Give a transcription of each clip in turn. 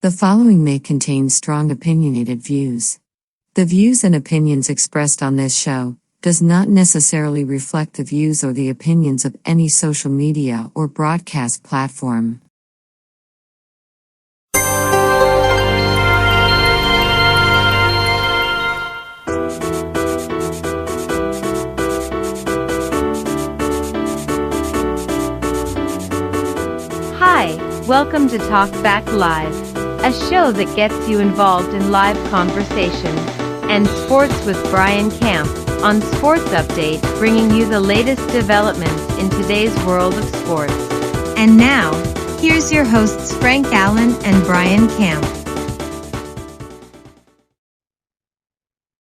The following may contain strong opinionated views. The views and opinions expressed on this show does not necessarily reflect the views or the opinions of any social media or broadcast platform. Hi, welcome to Talk Back Live, a show that gets you involved in live conversations and sports with Brian Camp on Sports Update, bringing you the latest developments in today's world of sports. And now, here's your hosts Frank Allan and Brian Camp.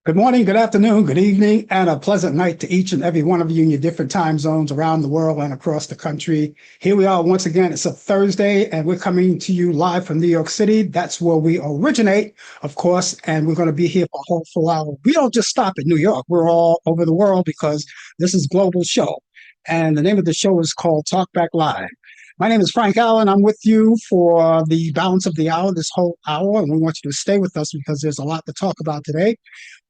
Good morning, good afternoon, good evening, and a pleasant night to each and every one of you in your different time zones around the world and across the country. Here we are once again. It's a Thursday, and we're coming to you live from New York City. That's where we originate, of course, and we're going to be here for a whole full hour. We don't just stop at New York. We're all over the world because this is a global show, and the name of the show is called Talk Back Live. My name is Frank Allan. I'm with you for the balance of the hour, this whole hour, and we want you to stay with us because there's a lot to talk about today.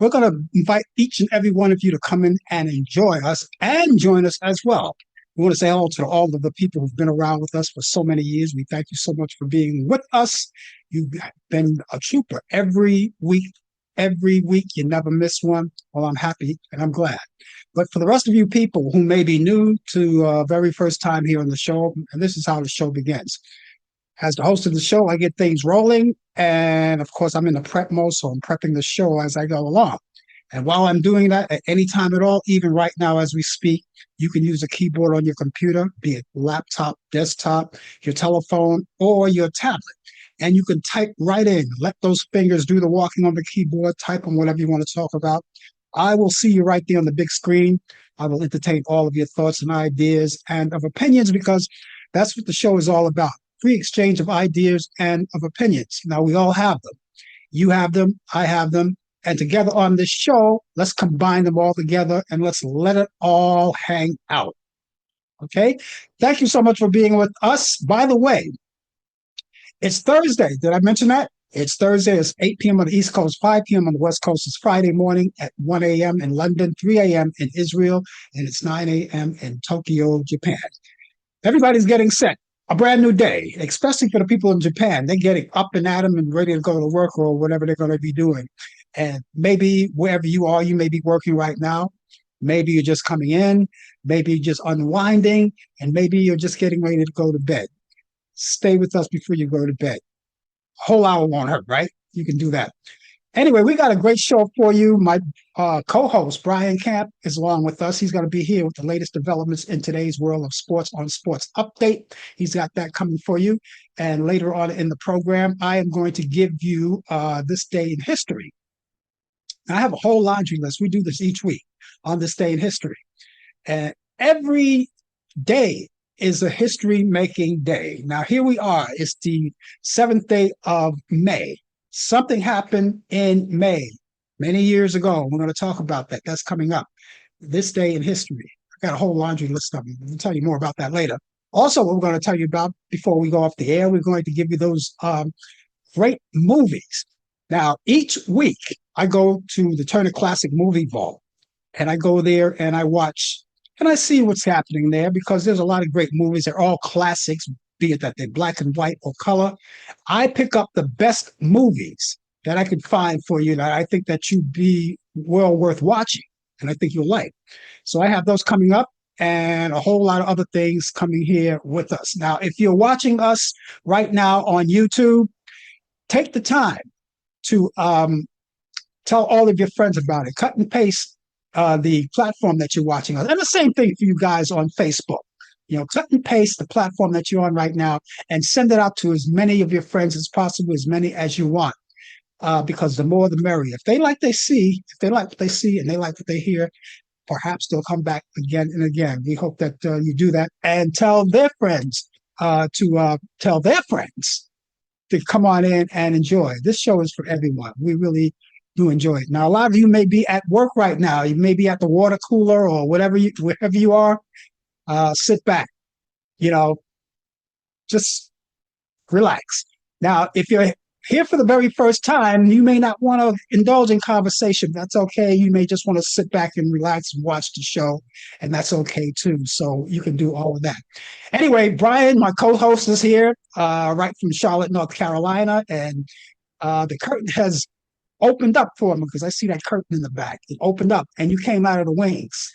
We're going to invite each and every one of you to come in and enjoy us and join us as well. We want to say hello to all of the people who've been around with us for so many years. We thank you so much for being with us. You've been a trooper every week. You never miss one. Well, I'm happy and I'm glad. But for the rest of you people who may be new to very first time here on the show, and this is how the show begins. As the host of the show, I get things rolling. And of course, I'm in the prep mode, so I'm prepping the show as I go along. And while I'm doing that, at any time at all, even right now as we speak, you can use a keyboard on your computer, be it laptop, desktop, your telephone, or your tablet. And you can type right in. Let those fingers do the walking on the keyboard, type on whatever you want to talk about. I will see you right there on the big screen. I will entertain all of your thoughts and ideas and of opinions because that's what the show is all about. Free exchange of ideas and of opinions. Now, we all have them. You have them, I have them. And together on this show, let's combine them all together and let's let it all hang out. Okay? Thank you so much for being with us. By the way, it's Thursday. Did I mention that? It's Thursday. It's 8 p.m. on the East Coast, 5 p.m. on the West Coast. It's Friday morning at 1 a.m. in London, 3 a.m. in Israel, and it's 9 a.m. in Tokyo, Japan. Everybody's getting set. A brand new day, especially for the people in Japan. They're getting up and at 'em and ready to go to work or whatever they're going to be doing. And maybe wherever you are, you may be working right now. Maybe you're just coming in. Maybe you're just unwinding. And maybe you're just getting ready to go to bed. Stay with us before you go to bed. A whole hour won't hurt, right? You can do that. Anyway, we got a great show for you. My co-host, Brian Camp, is along with us. He's going to be here with the latest developments in today's world of sports on Sports Update. He's got that coming for you. And later on in the program, I am going to give you this day in history. Now, I have a whole laundry list. We do this each week on this day in history. And every day is a history-making day. Now, here we are. It's the 7th day of May. Something happened in May many years ago. We're going to talk about that. That's coming up. This day in history. I got a whole laundry list of them. I'll tell you more about that later. Also, what we're going to tell you about before we go off the air, we're going to give you those great movies. Now, each week, I go to the Turner Classic Movie Vault, and I go there and I watch, and I see what's happening there because there's a lot of great movies. They're all classics, be it that they're black and white or color. I pick up the best movies that I could find for you that I think that you'd be well worth watching, and I think you'll like. So I have those coming up and a whole lot of other things coming here with us. Now, if you're watching us right now on YouTube, take the time to tell all of your friends about it. Cut and paste the platform that you're watching on. And the same thing for you guys on Facebook. You know, cut and paste the platform that you're on right now and send it out to as many of your friends as possible, as many as you want, because the more the merrier. If they like what they see and they like what they hear, perhaps they'll come back again and again. We hope that you do that and tell their friends to come on in and enjoy. This show is for everyone. We really do enjoy it. Now, a lot of you may be at work right now. You may be at the water cooler or wherever you are. Sit back, just relax. Now, if you're here for the very first time, you may not want to indulge in conversation. That's okay. You may just want to sit back and relax and watch the show, and that's okay too. So you can do all of that. Anyway, Brian, my co-host, is here, right from Charlotte, North Carolina, and the curtain has opened up for me because I see that curtain in the back. It opened up, and you came out of the wings.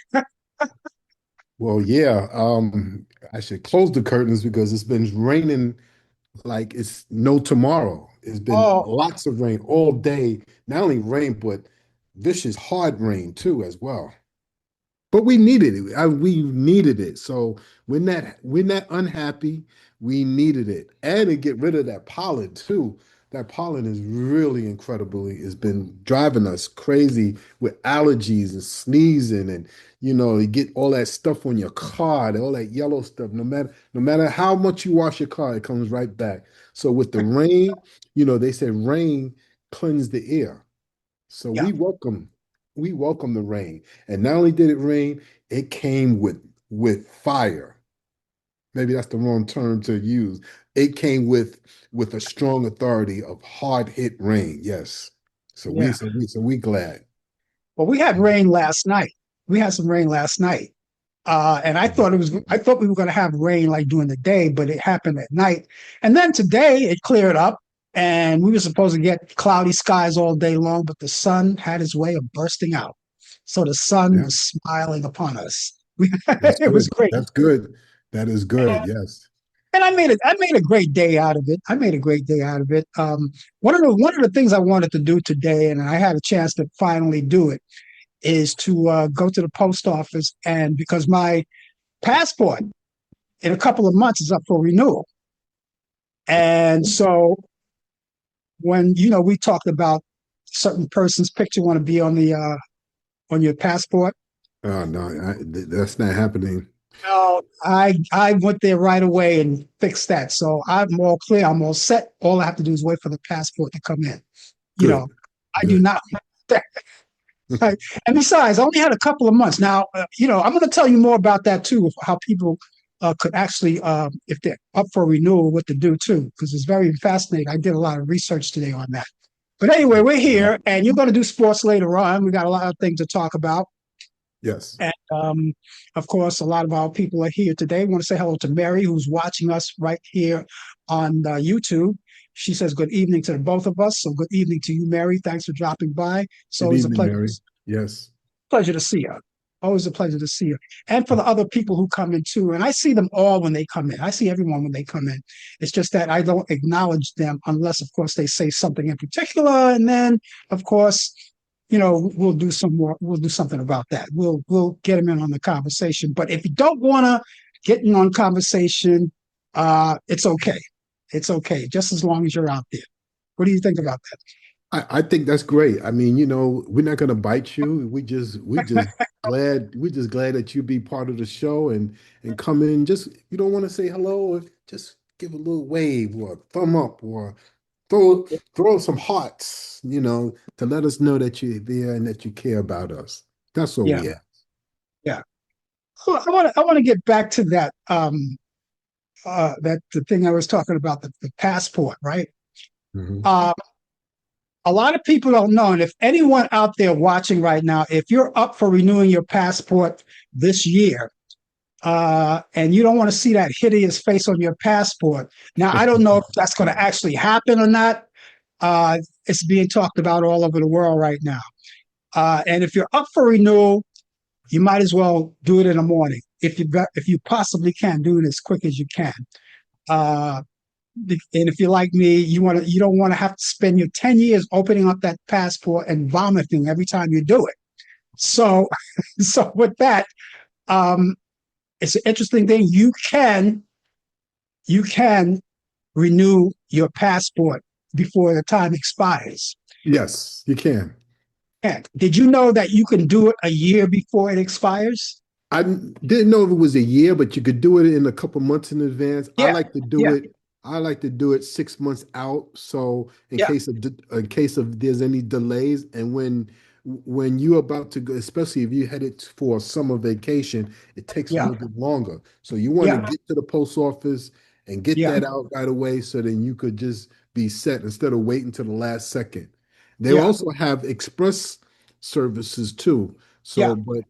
Well, yeah, I should close the curtains because it's been raining like it's no tomorrow. It's been Oh, lots of rain all day. Not only rain, but vicious hard rain too, as well. But we needed it. We needed it. So we're not unhappy. We needed it, and to get rid of that pollen too. That pollen is really incredibly. It's been driving us crazy with allergies and sneezing, and you get all that stuff on your car, all that yellow stuff. No matter how much you wash your car, it comes right back. So with the rain, they said rain cleanse the air. So yeah, we welcome the rain. And not only did it rain, it came with fire. Maybe that's the wrong term to use. It came with a strong authority of hard hit rain. Yes. So we yeah. so we so we glad. Well, we had rain last night. We had some rain last night. And I thought we were going to have rain like during the day, but it happened at night. And then today it cleared up and we were supposed to get cloudy skies all day long, but the sun had his way of bursting out. So the sun Yeah, was smiling upon us. that's It was good. great. That's good. That is good. Yes. And I made a great day out of it. I made a great day out of it. One of the things I wanted to do today, and I had a chance to finally do it, is to go to the post office, and because my passport in a couple of months is up for renewal. And so when we talked about certain person's picture want to be on your passport. Oh no, that's not happening. No, I went there right away and fixed that. So I'm all clear. I'm all set. All I have to do is wait for the passport to come in. You know, Good. I do Good. not. Right. And besides, I only had a couple of months. Now, I'm going to tell you more about that too, how people could actually, if they're up for renewal, what to do too, because it's very fascinating. I did a lot of research today on that. But anyway, we're here, and you're going to do sports later on. We got a lot of things to talk about. Yes. And of course, a lot of our people are here today. I want to say hello to Mary, who's watching us right here on YouTube. She says good evening to the both of us. So good evening to you, Mary. Thanks for dropping by. It's Good always a evening, Mary. Yes. pleasure to see you. Always a pleasure to see you. And for the other people who come in too. And I see them all when they come in. I see everyone when they come in. It's just that I don't acknowledge them unless, of course, they say something in particular. And then, of course, we'll do some more. We'll do something about that. We'll get them in on the conversation. But if you don't want to get in on conversation, it's okay. It's okay, just as long as you're out there. What do you think about that? I think that's great. I mean, we're not gonna bite you. We just glad that you be part of the show and come in. Just you don't want to say hello, or just give a little wave or a thumb up or throw throw some hearts, to let us know that you're there and that you care about us. That's all Yeah, we have. yeah. Well, I want to get back to that that the thing I was talking about, the passport, right? Mhm. Uh, a lot of people don't know, and if anyone out there watching right now, if you're up for renewing your passport this year, and you don't want to see that hideous face on your passport. Now, I don't know if that's going to actually happen or not. It's being talked about all over the world right now. And if you're up for renewal, you might as well do it in the morning. If you possibly can, do it as quick as you can. Uh, and if you're like me, you don't want to have to spend your 10 years opening up that passport and vomiting every time you do it. So, so with that, um, it's an interesting thing. You can renew your passport before the time expires. Yes, you can. And did you know that you can do it a year before it expires? I didn't know if it was a year, but you could do it in a couple months in advance. I Yeah, like to do yeah, it. I like to do it 6 months out. So yeah, in case of there's any delays, and when you're about to go, especially if you headed for a summer vacation, it takes a yeah, little bit longer. So you want to yeah, get to the post office and get Yeah. that out right away so then you could just be set instead of waiting to the last second. They Yeah. also have express services too. Yeah. So, but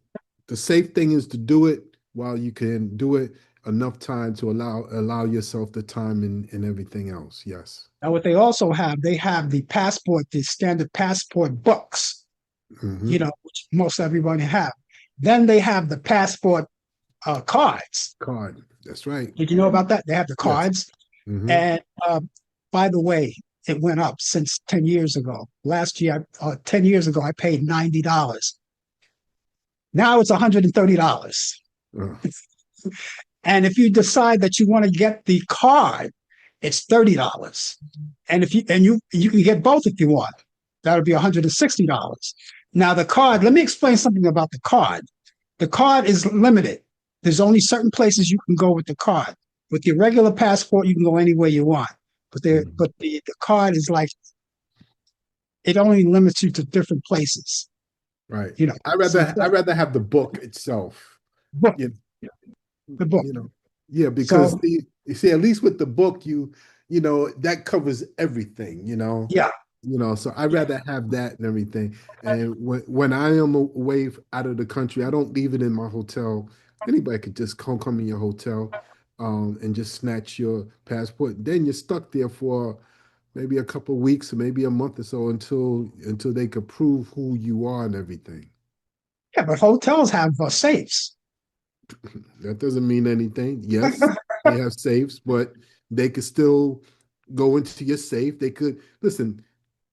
the safe thing is to do it while you can do it enough time to allow yourself the time and everything else. Yes. Now, what they also have, they have the passport, the standard passport books, Hmm. which most everybody have. Then they have the passport cards. Card. That's right. Did you know about that? They have the Yes. cards. Hmm. And by the way, it went up since 10 years ago. Last year, 10 years ago, I paid $90. Now it's $130. Uh, And if you decide that you want to get the card, it's $30. And if you can get both if you want. That'll be $160. Now the card, let me explain something about the card. The card is limited. There's only certain places you can go with the card. With your regular passport, you can go anywhere you want. mhm. But the card is like it only limits you to different places. Right. You know, I so rather I rather have the book itself. book You, the book. you know, yeah, because So you see, at least with the book, you know, that covers everything, yeah, so I'd rather have that and everything. And when I am away out of the country, I don't leave it in my hotel. Anybody could just come in your hotel, and just snatch your passport. Then you're stuck there for maybe a couple of weeks or maybe a month or so until they could prove who you are and everything. yeah, but hotels have safes. That doesn't mean anything. Yes, they have safes, but they could still go into your safe. They could listen.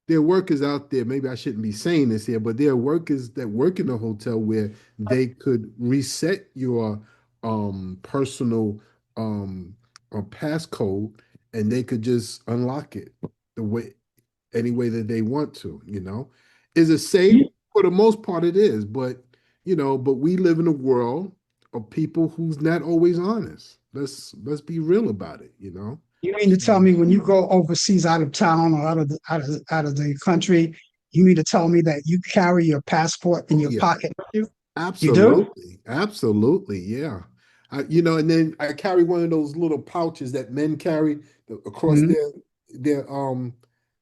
There are workers out there. Maybe I shouldn't be saying this here, but there are workers that work in a hotel where they could reset your personal passcode, and they could just unlock it the way any way that they want to. Is it safe? For the most part, it is, but we live in a world of people who's not always honest. Let's be real about it. You mean to tell me when you go overseas, out of town, or out of the country, you mean to tell me that you carry your passport in Oh your yeah, pocket with you? You do? absolutely, absolutely, yeah. And then I carry one of those little pouches that men carry across Mhm.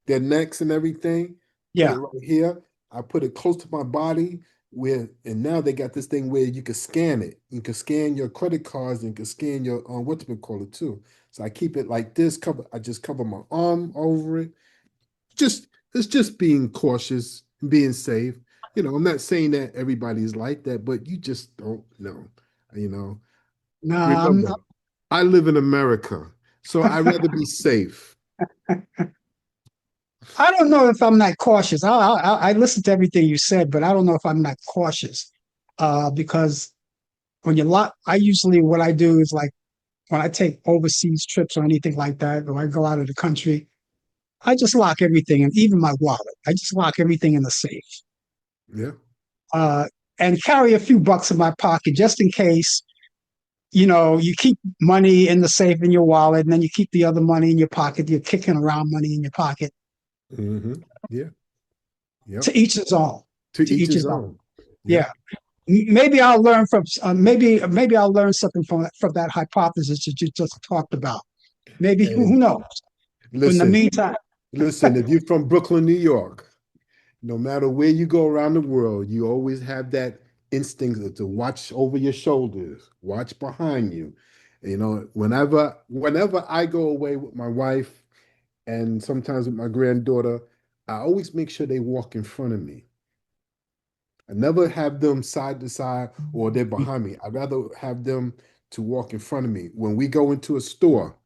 their necks and everything. Put Yeah. it right here. I put it close to my body and now they got this thing where you can scan it. You can scan your credit cards and you can scan your what you call it too. So I keep it like this. I just cover my arm over it. It's just being cautious and being safe. I'm not saying that everybody's like that, but you just don't know. You know, No, remember, I live in America, so I'd rather be safe. I don't know if I'm not cautious. I listened to everything you said, but I don't know if I'm not cautious. Because when you lock, I usually what I do is like when I take overseas trips or anything like that, or I go out of the country, I just lock everything, and even my wallet. I just lock everything in the safe. Yeah. Uh, and carry a few bucks in my pocket just in case. You keep money in the safe in your wallet, and then you keep the other money in your pocket. You're kicking around money in your pocket. Hmm. Yeah. Yep. To each his own. To To each each his his own. own. Yeah. Yep. Maybe I'll learn from maybe I'll learn something from that hypothesis that you just talked about. Maybe who And knows? But in the listen, meantime, listen, if you're from Brooklyn, New York, no matter where you go around the world, you always have that instinct to watch over your shoulders, watch behind you. Whenever I go away with my wife and sometimes with my granddaughter, I always make sure they walk in front of me. I never have them side to side or they're behind me. I'd rather have them to walk in front of me. When we go into a store,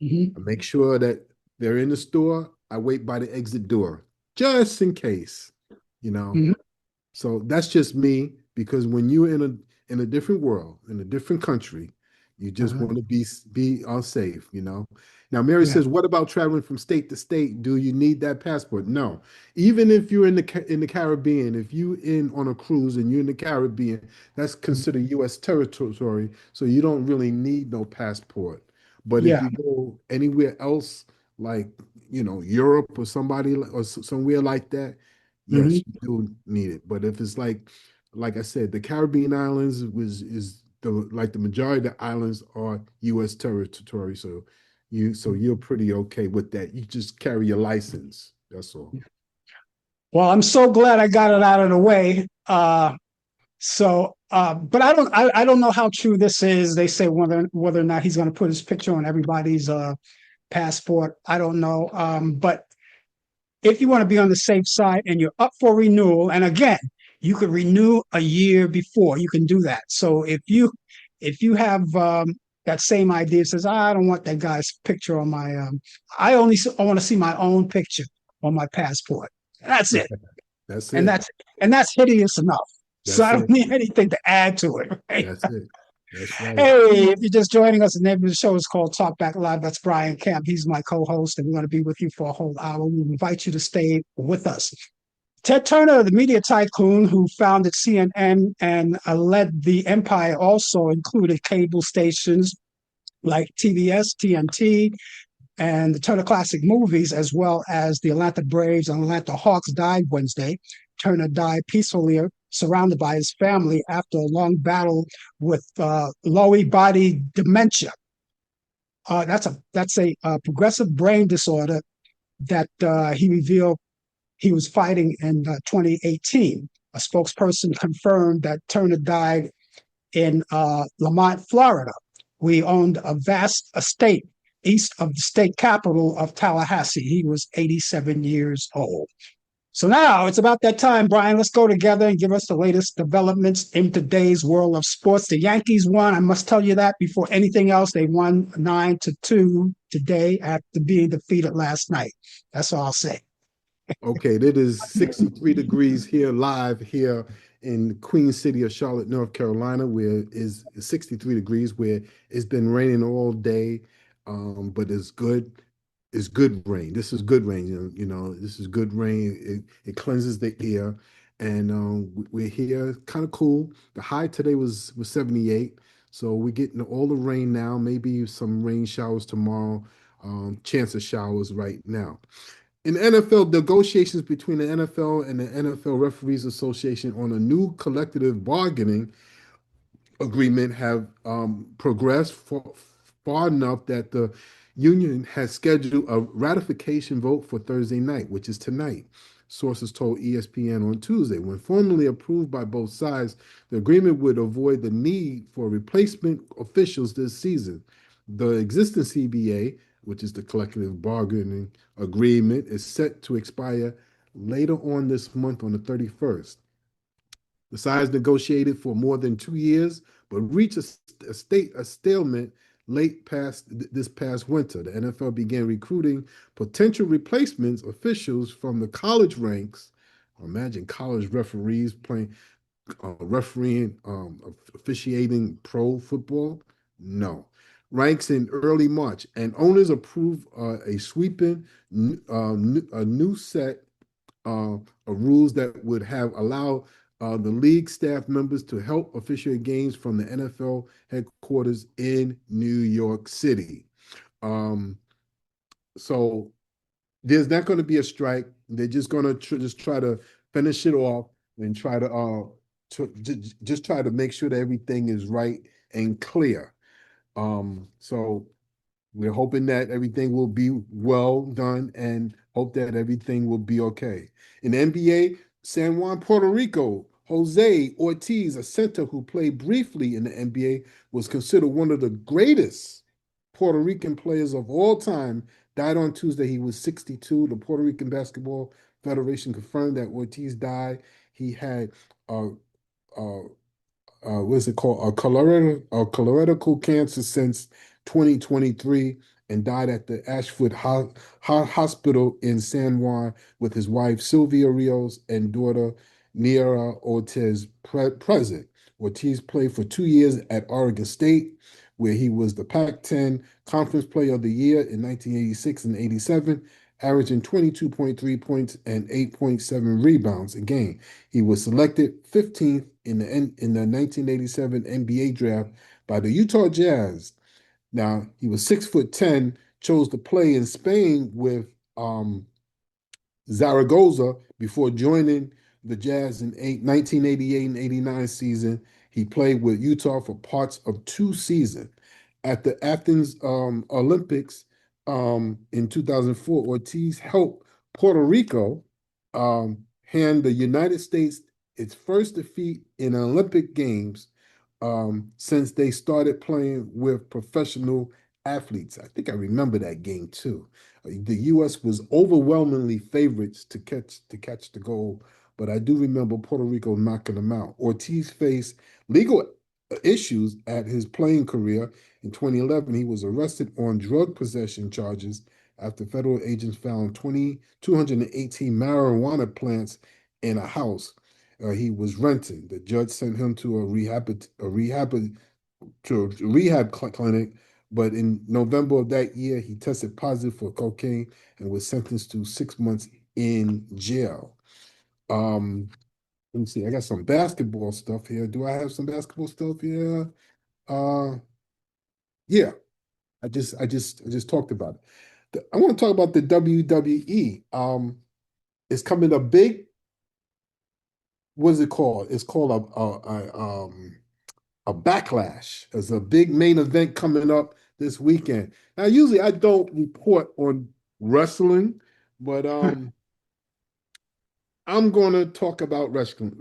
mhm, I make sure that they're in the store. I wait by the exit door just in case, you know. mhm, So that's just me because when you're in a different world, in a different country, you just uh-huh, want to be safe. Now, Mary yeah, says, "What about traveling from state to state? Do you need that passport?" No. Even if you're in the Caribbean, if you in on a cruise and you're in the Caribbean, that's mhm, considered U.S. territory, so you don't really need no passport. But if yeah, you go anywhere else, like Europe or somewhere like that, yes, mhm, you do need it. But if it's like I said, the Caribbean islands is the majority of the islands are U.S. territory. So So you're pretty okay with that. You just carry your license. That's all. Well, I'm so glad I got it out of the way. But I don't know how true this is. They say whether or not he's going to put his picture on everybody's passport. I don't know. But if you want to be on the safe side and you're up for renewal, and again, you could renew a year before. You can do that. So if you have that same idea, says I don't want that guy's picture on my I want to see my own picture on my passport. That's it. That's and it. that's and that's hideous enough. So That's I don't it. need anything to add to it. Right? That's it. That's right. Hey, if you're just joining us, the name of the show is called Talk Back Live. That's Brian Camp. He's my co-host, and we're going to be with you for a whole hour. We invite you to stay with us. Ted Turner, the media tycoon who founded CNN and led the empire, also included cable stations like TBS, TNT, and the Turner Classic Movies, as well as the Atlanta Braves and Atlanta Hawks, died Wednesday. Turner died peacefully, surrounded by his family after a long battle with Lewy body dementia. That's a progressive brain disorder that he revealed he was fighting in 2018. A spokesperson confirmed that Turner died in Lamont, Florida. We owned a vast estate east of the state capital of Tallahassee. He was 87 years old. So now it's about that time, Brian. Let's go together and give us the latest developments in today's world of sports. The Yankees won. I must tell you that before anything else. They won 9-2 today after being defeated last night. That's all I'll say. Okay, it is 63 degrees here live here in the Queen City of Charlotte, North Carolina, where is 63 degrees, where it's been raining all day. But it's good. It's good rain. This is good rain. This is good rain. It cleanses the air. And we're here kind of cool. The high today was 78. So we're getting all the rain now, maybe some rain showers tomorrow, chance of showers right now. In NFL, negotiations between the NFL and the NFL Referees Association on a new collective bargaining agreement have progressed far enough that the union has scheduled a ratification vote for Thursday night, which is tonight. Sources told ESPN on Tuesday. When formally approved by both sides, the agreement would avoid the need for replacement officials this season. The existing CBA, which is the collective bargaining agreement, is set to expire later on this month on the 31st. The sides negotiated for more than 2 years, but reached a stalemate this past winter. The NFL began recruiting potential replacements officials from the college ranks. Imagine college referees refereeing, officiating pro football. No. Ranks in early March, and owners approved a sweeping a new set of rules that would have allowed the league staff members to help officiate games from the NFL headquarters in New York City. So there's not going to be a strike. They're just going to just try to finish it off and try just try to make sure that everything is right and clear. So we're hoping that everything will be well done and hope that everything will be okay. In the NBA, San Juan, Puerto Rico, Jose Ortiz, a center who played briefly in the NBA, was considered one of the greatest Puerto Rican players of all time, died on Tuesday. He was 62. The Puerto Rican Basketball Federation confirmed that Ortiz died. He had what is it called? A colorectal cancer since 2023 and died at the Ashford Hospital in San Juan with his wife Sylvia Rios and daughter Niera Ortiz present. Ortiz played for 2 years at Oregon State, where he was the Pac-10 Conference Player of the Year in 1986 and 87, averaging 22.3 points and 8.7 rebounds a game. He was selected 15th in the 1987 NBA draft by the Utah Jazz. Now, he was 6'10", chose to play in Spain with Zaragoza before joining the Jazz in 1988 and 89 season. He played with Utah for parts of 2 seasons. At the Athens Olympics, In 2004, Ortiz helped Puerto Rico hand the United States its first defeat in Olympic Games since they started playing with professional athletes. I think I remember that game too. The U.S. was overwhelmingly favorites to catch the goal, but I do remember Puerto Rico knocking them out. Ortiz faced legal issues at his playing career. In 2011, he was arrested on drug possession charges after federal agents found 218 marijuana plants in a house he was renting. The judge sent him to a rehab clinic, but in November of that year, he tested positive for cocaine and was sentenced to 6 months in jail. Um, Let me see. I got some basketball stuff here. Do I have some basketball stuff here? Uh, yeah. I just talked about it. I want to talk about the WWE. It's coming a big. What is it called? It's called a backlash. There's a big main event coming up this weekend. Now, usually I don't report on wrestling, but I'm going to talk about wrestling.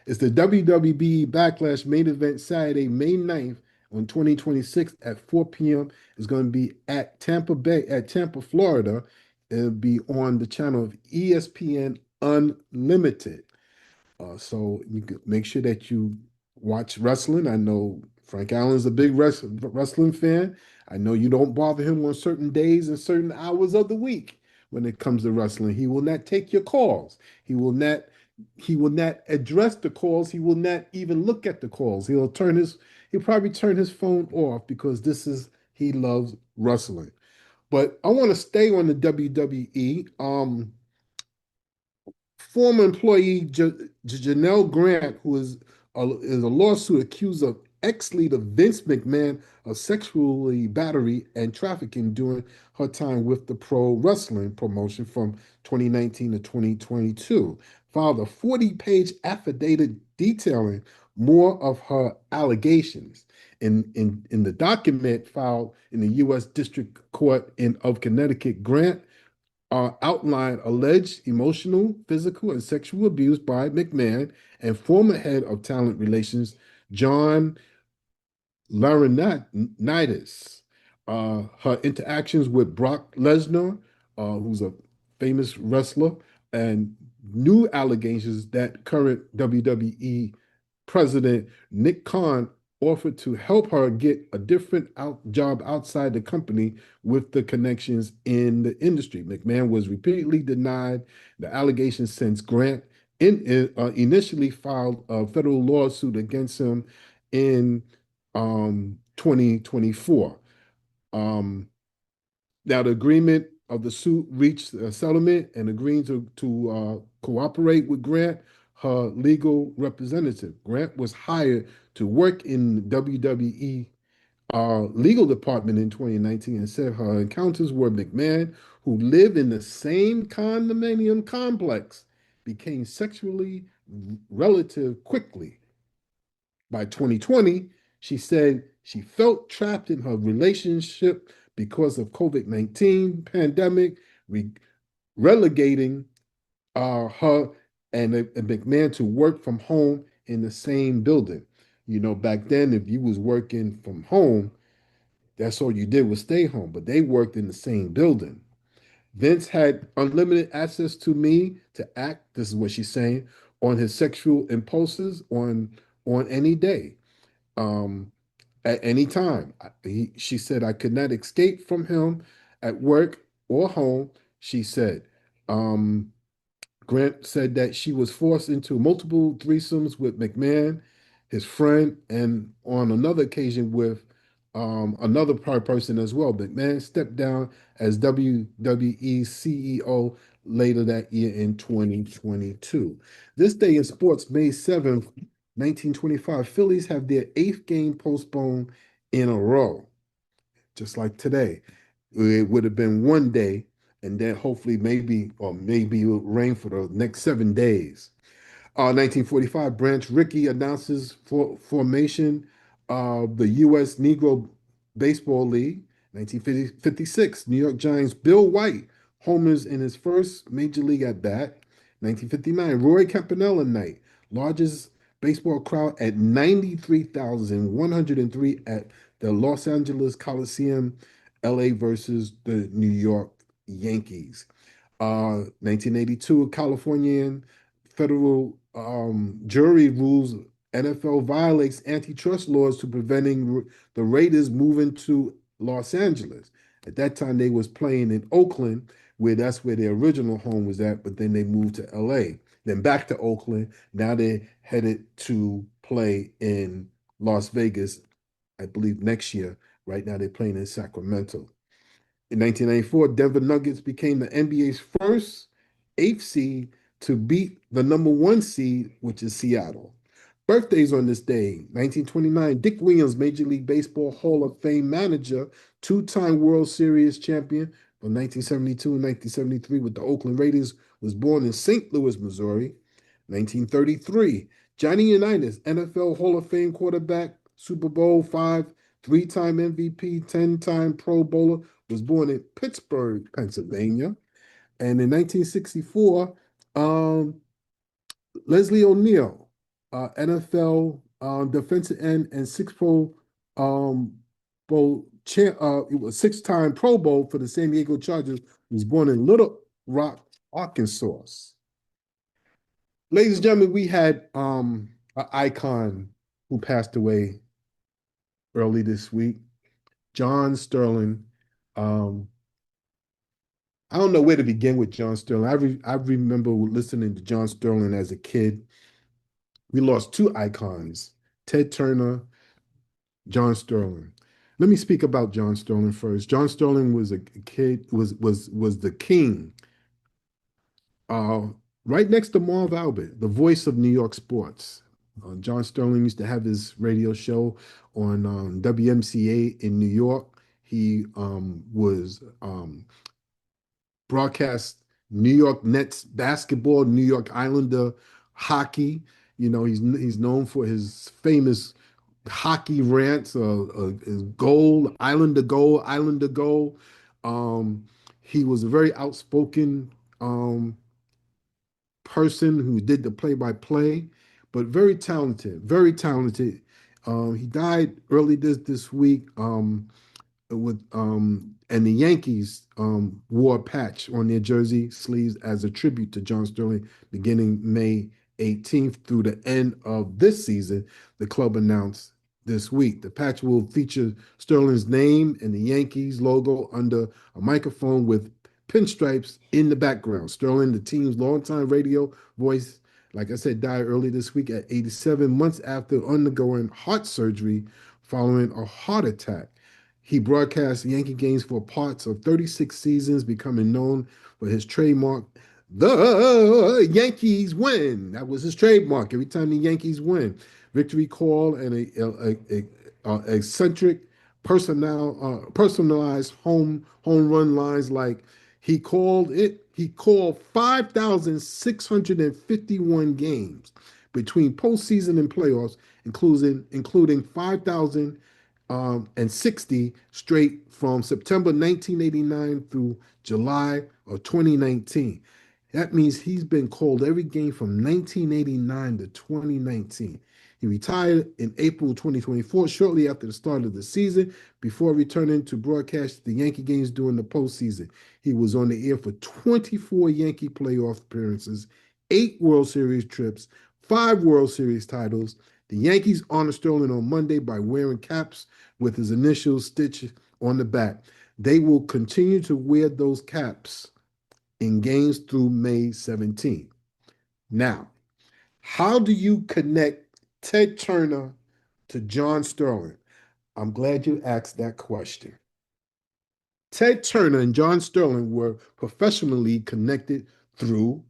It's the WWE Backlash main event Saturday, May 9th on 2026 at 4 p.m. It's going to be at Tampa, Florida. It'll be on the channel of ESPN Unlimited. So you can make sure that you watch wrestling. I know Frank Allen's a big wrestling fan. I know you don't bother him on certain days and certain hours of the week when it comes to wrestling. He will not take your calls. He will not address the calls. He will not even look at the calls. He'll probably turn his phone off because he loves wrestling. But I want to stay on the WWE. Former employee Janelle Grant, who is a lawsuit accused of ex-leader Vince McMahon of sexually battery and trafficking during her time with the pro wrestling promotion from 2019 to 2022, filed a 40-page affidavit detailing more of her allegations. In the document filed in the U.S. District Court of Connecticut, Grant outlined alleged emotional, physical, and sexual abuse by McMahon and former head of talent relations, John Laurinaitis. Her interactions with Brock Lesnar, who's a famous wrestler, and new allegations that current WWE president Nick Khan offered to help her get a different job outside the company with the connections in the industry. McMahon was repeatedly denied the allegations since Grant initially filed a federal lawsuit against him in 2024. Um, Now, the agreement of the suit reached a settlement and agreeing to cooperate with Grant, her legal representative. Grant was hired to work in the WWE legal department in 2019 and said her encounters with McMahon, who lived in the same condominium complex, became sexually relative quickly. By 2020, she said she felt trapped in her relationship because of COVID-19 pandemic, relegating her and McMahon to work from home in the same building. Back then, if you was working from home, that's all you did was stay home, but they worked in the same building. Vince had unlimited access to me to act, this is what she's saying, on his sexual impulses on any day. Um, at any time. She said, I could not escape from him at work or home. She said, um, Grant said that she was forced into multiple threesomes with McMahon, his friend, and on another occasion with another person as well. McMahon stepped down as WWE CEO later that year in 2022. This day in sports, May 7th, 1925, Phillies have their eighth game postponed in a row, just like today. It would have been one day, and then hopefully maybe it'll rain for the next 7 days. 1945, Branch Rickey announces formation of the U.S. Negro Baseball League. 1956, New York Giants Bill White homers in his first major league at bat. 1959, Roy Campanella night, largest baseball crowd at 93,103 at the Los Angeles Coliseum, LA versus the New York Yankees. 1982, Californian federal jury rules NFL violates antitrust laws to preventing the Raiders moving to Los Angeles. At that time, they was playing in Oakland, where that's where their original home was at, but then they moved to LA, then back to Oakland. Now they're headed to play in Las Vegas, I believe next year. Right now they're playing in Sacramento. In 1994, Denver Nuggets became the NBA's first eighth seed to beat the number one seed, which is Seattle. Birthdays on this day: 1929, Dick Williams, Major League Baseball Hall of Fame manager, two-time World Series champion from 1972 and 1973 with the Oakland Raiders, was born in St. Louis, Missouri. 1933, Johnny Unitas, NFL Hall of Fame quarterback, Super Bowl five, three-time MVP, 10-time Pro Bowler, was born in Pittsburgh, Pennsylvania. And in 1964, Leslie O'Neal, NFL defensive end and it was six-time Pro Bowl for the San Diego Chargers, was born in Little Rock, Arkansas. Ladies and gentlemen, we had an icon who passed away early this week, John Sterling. I don't know where to begin with John Sterling. I remember listening to John Sterling as a kid. We lost two icons, Ted Turner, John Sterling. Let me speak about John Sterling first. John Sterling was a kid, was the king. Right next to Marv Albert, the voice of New York sports. John Sterling used to have his radio show on WMCA in New York. He was broadcast New York Nets basketball, New York Islander hockey. You know, he's known for his famous hockey rants, his goal, Islander goal, Islander goal. He was a very outspoken person who did the play-by-play, but very talented, very talented. He died early this week. And the Yankees wore a patch on their jersey sleeves as a tribute to John Sterling beginning May 18th through the end of this season, the club announced this week. The patch will feature Sterling's name and the Yankees logo under a microphone with pinstripes in the background. Sterling, the team's longtime radio voice, like I said, died early this week at 87 months after undergoing heart surgery following a heart attack. He broadcast Yankee games for parts of 36 seasons, becoming known for his trademark, "The Yankees win." That was his trademark every time the Yankees win. Victory call and a eccentric, personalized home run lines like he called 5,651 games between postseason and playoffs, including 5,000 and 60 straight from September 1989 through July of 2019. That means he's been called every game from 1989 to 2019. He retired in April 2024, shortly after the start of the season, before returning to broadcast the Yankee games during the postseason. He was on the air for 24 Yankee playoff appearances, 8 World Series trips, 5 World Series titles. The Yankees honored Sterling on Monday by wearing caps with his initials stitched on the back. They will continue to wear those caps in games through May 17th. Now, how do you connect Ted Turner to John Sterling? I'm glad you asked that question. Ted Turner and John Sterling were professionally connected through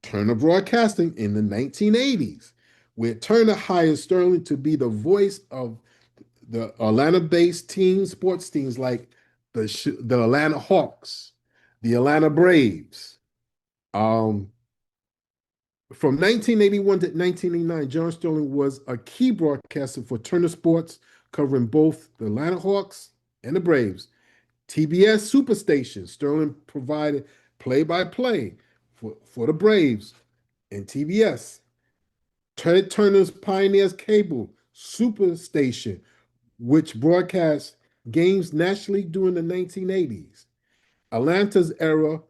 Turner Broadcasting in the 1980s, where Turner hired Sterling to be the voice of the Atlanta-based sports teams like the Atlanta Hawks, the Atlanta Braves. From 1981 to 1989, John Sterling was a key broadcaster for Turner Sports, covering both the Atlanta Hawks and the Braves. TBS Superstation, Sterling provided play-by-play for the Braves and TBS. Ted Turner's Pioneers Cable Superstation, which broadcast games nationally during the 1980s. Atlanta's era,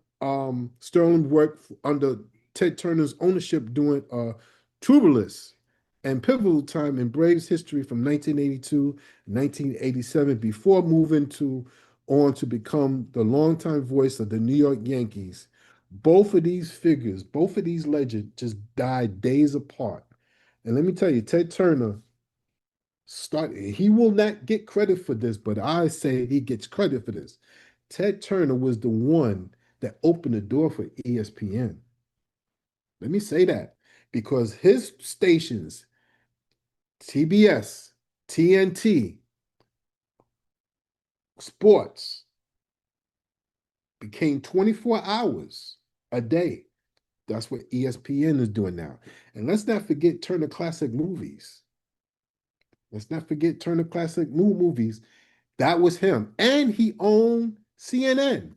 Sterling worked under Ted Turner's ownership during a turbulence and pivotal time in Braves history from 1982 to 1987 before moving on to become the longtime voice of the New York Yankees. Both of these figures, both of these legends just died days apart. And let me tell you, Ted Turner he will not get credit for this, but I say he gets credit for this. Ted Turner was the one that opened the door for ESPN. Let me say that because his stations, TBS, TNT, sports, became 24 hours a day. That's what ESPN is doing now. And let's not forget Turner Classic Movies. Let's not forget Turner Classic Movies. That was him. And he owned CNN.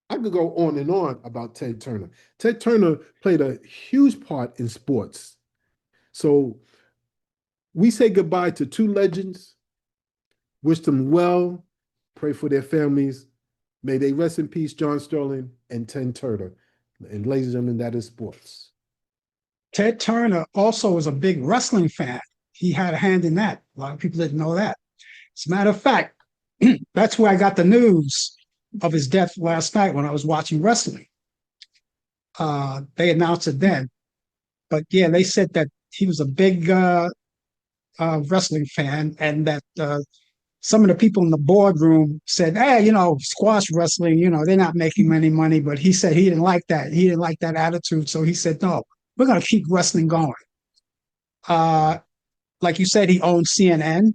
I could go on and on about Ted Turner. Ted Turner played a huge part in sports. So we say goodbye to two legends. Wish them well. Pray for their families. May they rest in peace, John Sterling and Ted Turner. And ladies and gentlemen, that is sports. Ted Turner also was a big wrestling fan. He had a hand in that. A lot of people didn't know that. As a matter of fact, that's where I got the news of his death last night when I was watching wrestling. They announced it then. But yeah, they said that he was a big wrestling fan and that some of the people in the boardroom said, hey, squash wrestling, they're not making any money. But he said he didn't like that. He didn't like that attitude. So he said, no, we're going to keep wrestling going. Like you said, he owned CNN,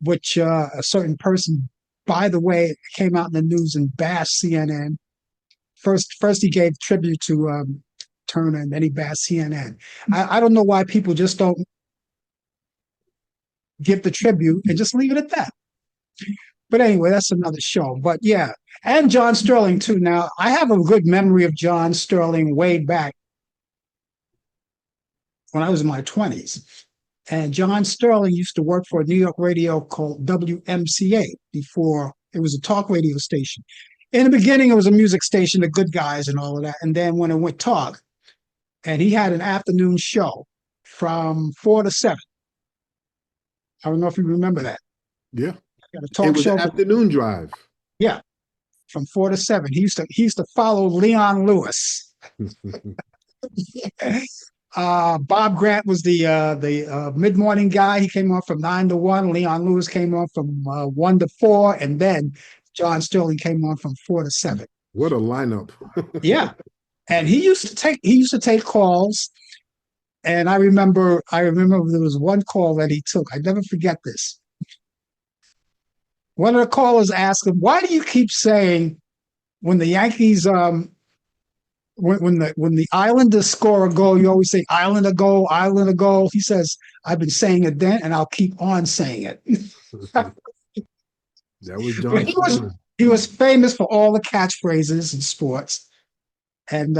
which a certain person, by the way, came out in the news and bashed CNN. First he gave tribute to Turner, and then he bashed CNN. I don't know why people just don't give the tribute and just leave it at that. But anyway, that's another show. But yeah, and John Sterling too. Now, I have a good memory of John Sterling way back when I was in my 20s. And John Sterling used to work for a New York radio called WMCA before it was a talk radio station. In the beginning, it was a music station, the good guys and all of that. And then when it went talk, and he had an afternoon show from 4 to 7. I don't know if you remember that. Yeah. Got a talk it was show. An afternoon drive. Yeah. From 4 to 7. He used to follow Leon Lewis. Bob Grant was the mid-morning guy. He came on from 9 to 1. Leon Lewis came on from 1 to 4. And then John Sterling came on from 4 to 7. What a lineup. Yeah. And he used to take calls. And I remember there was one call that he took. I never forget this. One of the callers asked him, why do you keep saying when the Yankees when the Islanders score a goal, you always say Islander goal, Islander goal. He says, I've been saying it then and I'll keep on saying it. That was John. He was famous for all the catchphrases in sports. And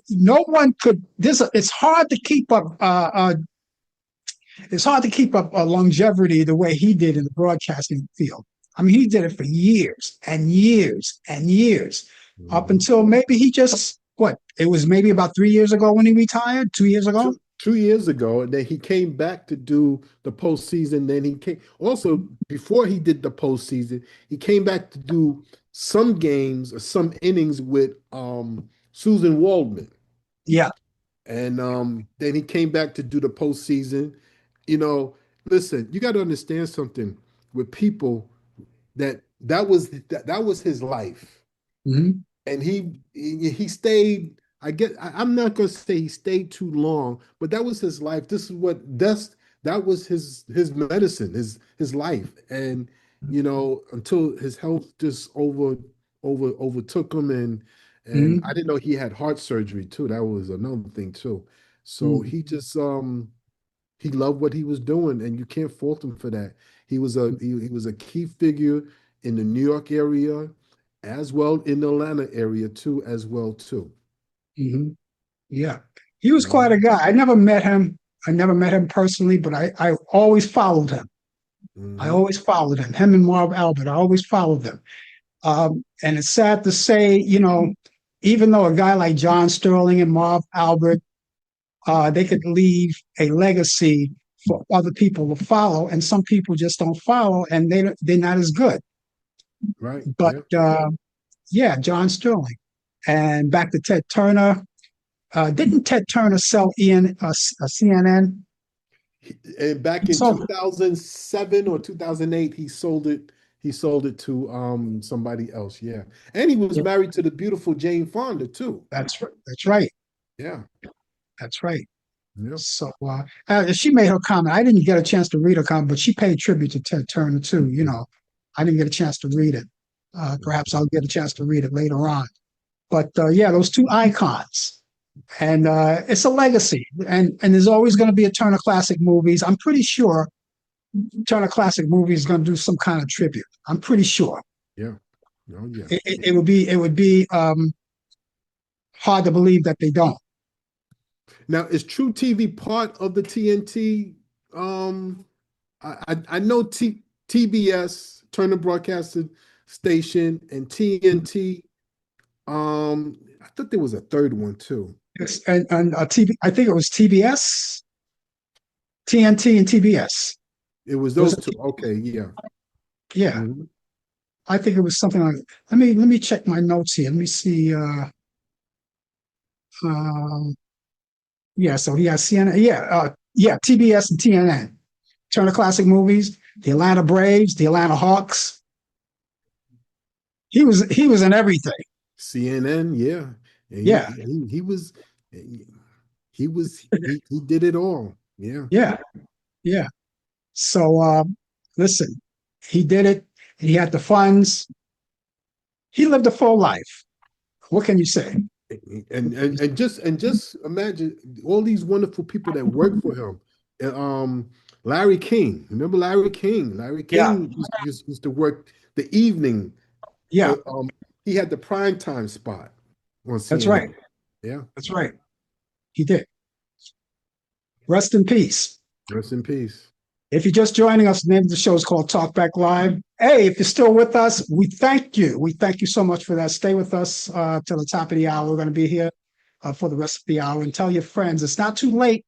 no one could it's hard to keep up longevity the way he did in the broadcasting field. I mean, he did it for years and years and years, up until maybe it was maybe about 3 years ago when he retired, 2 years ago? 2 years ago, and then he came back to do the postseason. Then he came, also, before he did the postseason, he came back to do some games or some innings with Susan Waldman. Yeah. And then he came back to do the postseason. Listen, you got to understand something with people that was his life. Mm-hmm. And he stayed. I'm not going to say he stayed too long, but that was his life. That was his medicine, his life. And until his health just overtook him, and I didn't know he had heart surgery too. That was another thing too. So he just he loved what he was doing, and you can't fault him for that. He was a key figure in the New York area, as well in the Atlanta area too, as well too. Hmm. Yeah. He was quite a Mhm. guy. I never met him. I never met him personally, but I always followed him. I Mhm. always followed him. Him and Marv Albert. I always followed them. And it's sad to say, even though a guy like John Sterling and Marv Albert, they could leave a legacy for other people to follow, and some people just don't follow, and they're not as good. Right. But Yeah. yeah, John Sterling. And back to Ted Turner. Didn't Ted Turner sell CNN? And back He in sold it. 2007 or 2008, he sold it. He sold it to somebody else. Yeah. And he was Yeah, married to the beautiful Jane Fonda too. that's right. Yeah. That's right. Yeah. So she made her comment. I didn't get a chance to read her comment, but she paid tribute to Ted Turner too. I didn't get a chance to read it. Perhaps I'll get a chance to read it later on. But yeah, those two icons, and it's a legacy. And there's always going to be a Turner Classic Movies. I'm pretty sure Turner Classic Movies is going to do some kind of tribute. I'm pretty sure. Yeah. Oh yeah. It would be hard to believe that they don't. Now, is True TV part of the TNT? Um, I know TBS, Turner Broadcasting Station, and TNT. I thought there was a third one too. And TV, I think it was TBS, TNT, and TBS. It was Was those it? two. Okay, yeah. Yeah, Mhm. I think it was something like. Let me check my notes here. Let me see. Um, yeah, so he has CNN. Yeah, TBS and TNN. Turner Classic Movies, the Atlanta Braves, the Atlanta Hawks. He was in everything. CNN, yeah. And Yeah, he did it all. Yeah. yeah, yeah. So listen, he did it. He had the funds. He lived a full life. What can you say? And just imagine all these wonderful people that work for him. And, Larry King, remember Larry King? Larry Yeah, King used to work the evening. yeah, He had the prime time spot on that's right. CNN. Yeah, That's right. He did. Rest in peace. rest in peace. If you're just joining us, the name of the show is called Talk Back Live. Hey, if you're still with us, we thank you. We thank you so much for that. Stay with us till the top of the hour. We're going to be here for the rest of the hour. And tell your friends it's not too late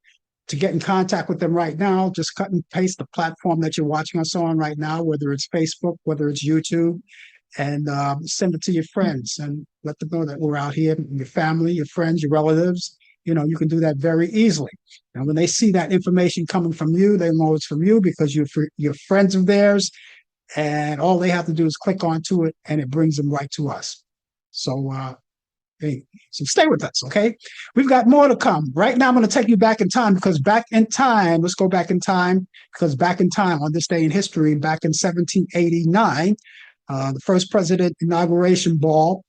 to get in contact with them right now. Just cut and paste the platform that you're watching us on right now, whether it's Facebook, whether it's YouTube, and send it to your friends and let them know that we're out here, your family, your friends, your relatives. You can do that very easily. And when they see that information coming from you, they know it's from you because you're friends of theirs. And all they have to do is click onto it and it brings them right to us. So, hey, so stay with us, okay? We've got more to come. Right now, I'm going to take you back in time because back in time, let's go back in time because back in time on this day in history, back in 1789, the first president inauguration ball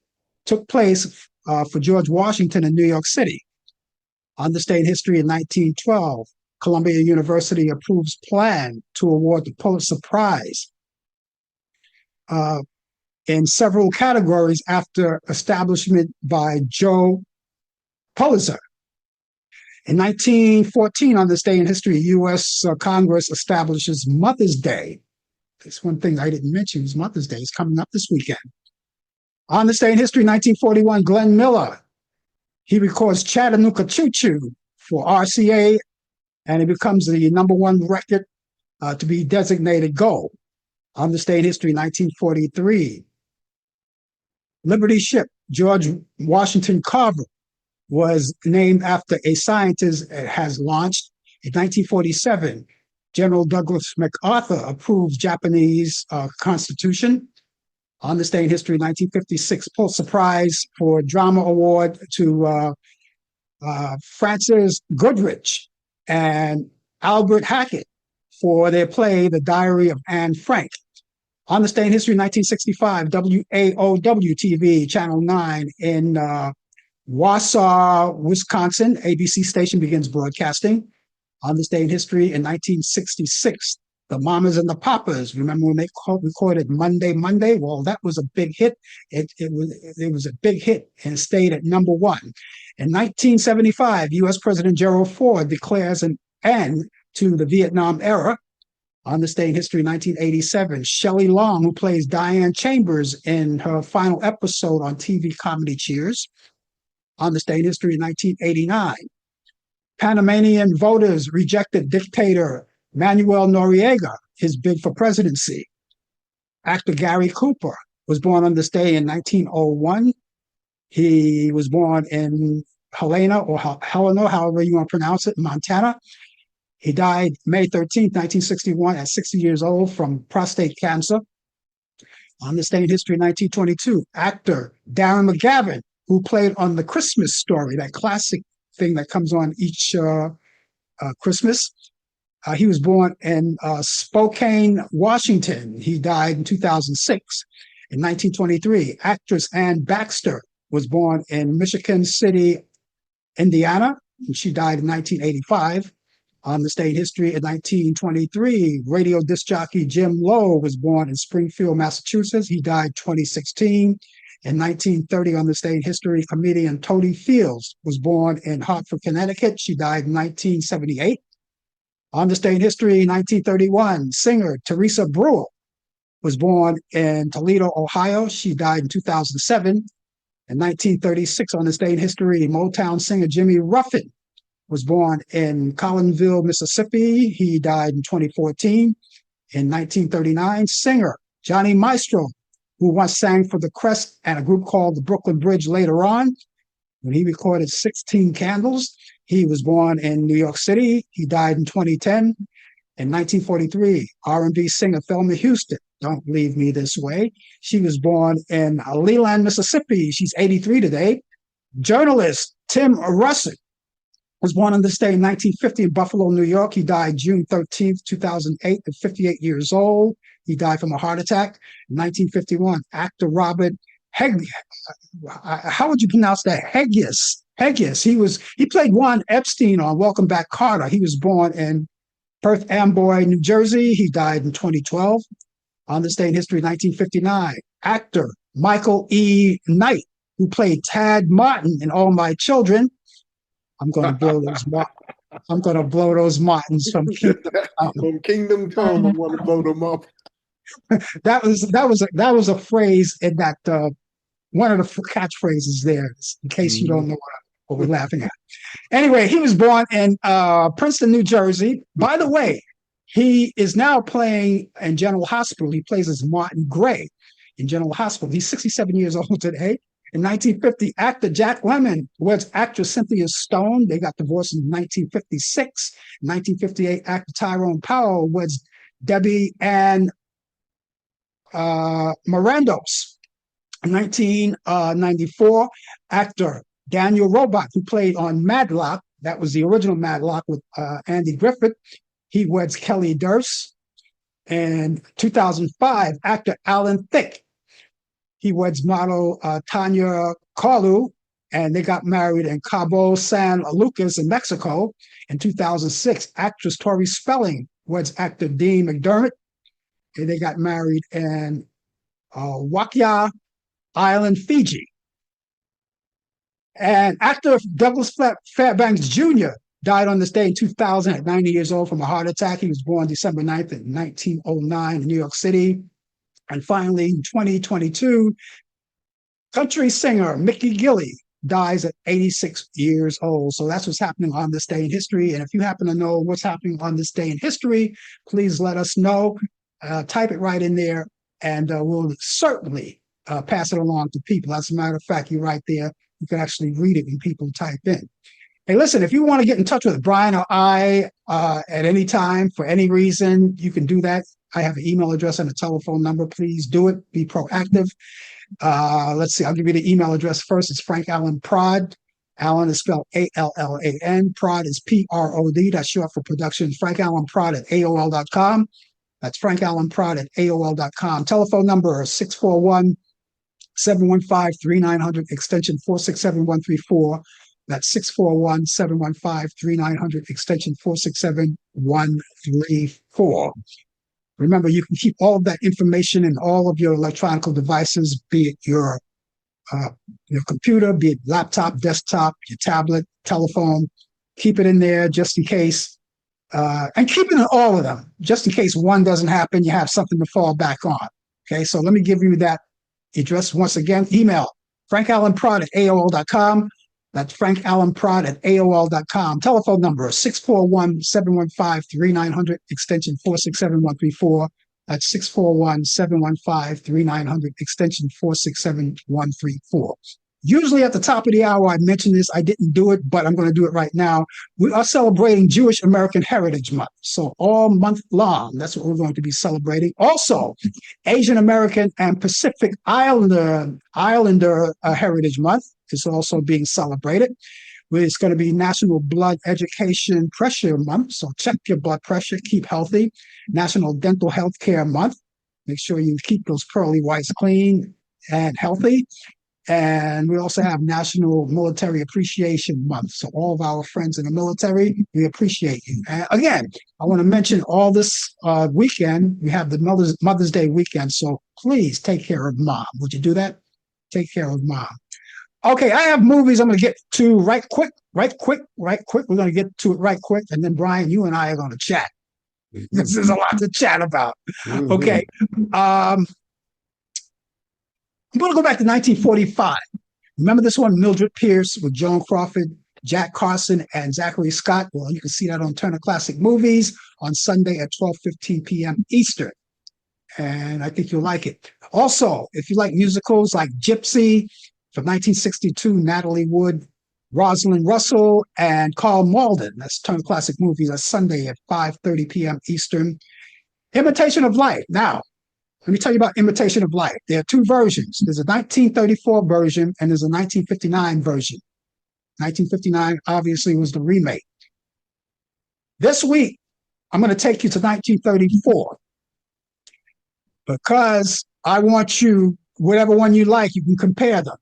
took place for George Washington in New York City. On this day in history in 1912, Columbia University approves plan to award the Pulitzer Prize in several categories after establishment by Joe Pulitzer. In 1914, on this day in history, U.S. Congress establishes Mother's Day. That's one thing I didn't mention is Mother's Day is coming up this weekend. On this day in history, 1941, Glenn Miller, he records Chattanooga Choo Choo for RCA, and it becomes the number one record to be designated gold. On this day in history, 1943, Liberty ship George Washington Carver was named after a scientist it has launched. In 1947, General Douglas MacArthur approves Japanese constitution. On this day in history, 1956, Pulitzer Prize for Drama Award to Francis Goodrich and Albert Hackett for their play, The Diary of Anne Frank. On this day in history, 1965, WAOW TV, Channel 9 in Wausau, Wisconsin, ABC station begins broadcasting. On this day in history, in 1966, The Mamas and the Papas. Remember when they recorded Monday, Monday? Well, that was a big hit. It was a big hit and stayed at number one. In 1975, U.S. President Gerald Ford declares an end to the Vietnam era. On this day in history, 1987, Shelley Long, who plays Diane Chambers in her final episode on TV comedy Cheers. On this day in history, 1989, Panamanian voters rejected dictator Manuel Noriega, his bid for presidency. Actor Gary Cooper was born on this day in 1901. He was born in Helena, however you want to pronounce it, Montana. He died May 13th, 1961, at 60 years old from prostate cancer. On this day in history, 1922, actor Darren McGavin, who played on The Christmas Story, that classic thing that comes on each Christmas. He was born in Spokane, Washington. He died in 2006. In 1923, actress Ann Baxter was born in Michigan City, Indiana. And she died in 1985. On this day in history, in 1923, radio disc jockey Jim Lowe was born in Springfield, Massachusetts. He died 2016. In 1930, on this day in history, comedian Totie Fields was born in Hartford, Connecticut. She died in 1978. On this day in history, 1931, singer Teresa Brewer was born in Toledo, Ohio. She died in 2007. In 1936, on this day in history, Motown singer Jimmy Ruffin was born in Collinsville, Mississippi. He died in 2014. In 1939, singer Johnny Maestro, who once sang for The Crest and a group called the Brooklyn Bridge later on, when he recorded 16 Candles. He was born in New York City. He died in 2010. In 1943, R&B singer Thelma Houston, Don't Leave Me This Way. She was born in Leland, Mississippi. She's 83 today. Journalist Tim Russell was born on this day in 1950 in Buffalo, New York. He died June 13th, 2008, at 58 years old. He died from a heart attack. In 1951, actor Robert Heggius. How would you pronounce that? Heggius. He played Juan Epstein on Welcome Back, Kotter. He was born in Perth Amboy, New Jersey. He died in 2012. On this day in history, 1959, actor Michael E. Knight, who played Tad Martin in All My Children. I'm going to blow those Martins from Kingdom Come. From Kingdom Come, I want to blow them up. That was a phrase in that one of the catchphrases there, in case you don't know what we're laughing at. Anyway, he was born in Princeton, New Jersey. By the way, he is now playing in General Hospital. He plays as Martin Gray in General Hospital. He's 67 years old today. In 1950, actor Jack Lemmon was actress Cynthia Stone. They got divorced in 1956. In 1958, actor Tyrone Powell was Debbie Ann Mirandos. In 1994, actor Daniel Roebuck, who played on Matlock, that was the original Matlock with Andy Griffith, he weds Kelly Durst. In 2005, actor Allan Thicke, he weds model Tanya Carlu, and they got married in Cabo San Lucas in Mexico. In 2006, actress Tori Spelling weds actor Dean McDermott, and they got married in Wakia Island, Fiji. And actor Douglas Fairbanks Jr. died on this day in 2000 at 90 years old from a heart attack. He was born December 9th in 1909 in New York City. And finally, in 2022, country singer Mickey Gilley dies at 86 years old. So that's what's happening on this day in history. And if you happen to know what's happening on this day in history, please let us know. Type it right in there, and we'll certainly pass it along to people. As a matter of fact, you're right there. You can actually read it when people type in. Hey, listen, if you want to get in touch with Brian or I at any time for any reason, you can do that. I have an email address and a telephone number. Please do it. Be proactive. Let's see. I'll give you the email address first. It's Frank Allan Prod. Allan is spelled Allan. Prod is Prod. That's short for production. Frank Allan Prod at AOL.com. That's Frank Allan Prod at AOL.com. Telephone number is 641-715-3900, extension 467134. That's 641-715-3900, extension 467134. Remember, you can keep all of that information in all of your electronic devices, be it your computer, be it laptop, desktop, your tablet, telephone. Keep it in there just in case, and keep it in all of them, just in case one doesn't happen, you have something to fall back on. Okay, so let me give you that address once again. Email frankallenprod@aol.com. That's frankallenprod@aol.com. Telephone number 641-715-3900, extension 467-134. That's 641-715-3900, extension 467-134. Usually at the top of the hour, I mention this. I didn't do it, but I'm going to do it right now. We are celebrating Jewish American Heritage Month. So all month long, that's what we're going to be celebrating. Also, Asian American and Pacific Islander Heritage Month is also being celebrated. It's going to be National Blood Education Pressure Month. So check your blood pressure, keep healthy. National Dental Health Care Month. Make sure you keep those pearly whites clean and healthy. And we also have National Military Appreciation Month. So all of our friends in the military, we appreciate you. And again, I want to mention all this weekend, we have the Mother's Day weekend. So please take care of mom. Would you do that? Take care of mom. Okay, I have movies I'm going to get to right quick. We're going to get to it right quick. And then, Brian, you and I are going to chat. This is a lot to chat about. Okay. I'm going to go back to 1945. Remember this one, Mildred Pierce with Joan Crawford, Jack Carson, and Zachary Scott? Well, you can see that on Turner Classic Movies on Sunday at 12:15 p.m. Eastern. And I think you'll like it. Also, if you like musicals like Gypsy from 1962, Natalie Wood, Rosalind Russell, and Carl Malden. That's Turner Classic Movies on Sunday at 5:30 p.m. Eastern. Imitation of Life. Now, let me tell you about Imitation of Life. There are two versions. There's a 1934 version and there's a 1959 version. 1959 obviously was the remake. This week, I'm going to take you to 1934 because I want you, whatever one you like, you can compare them.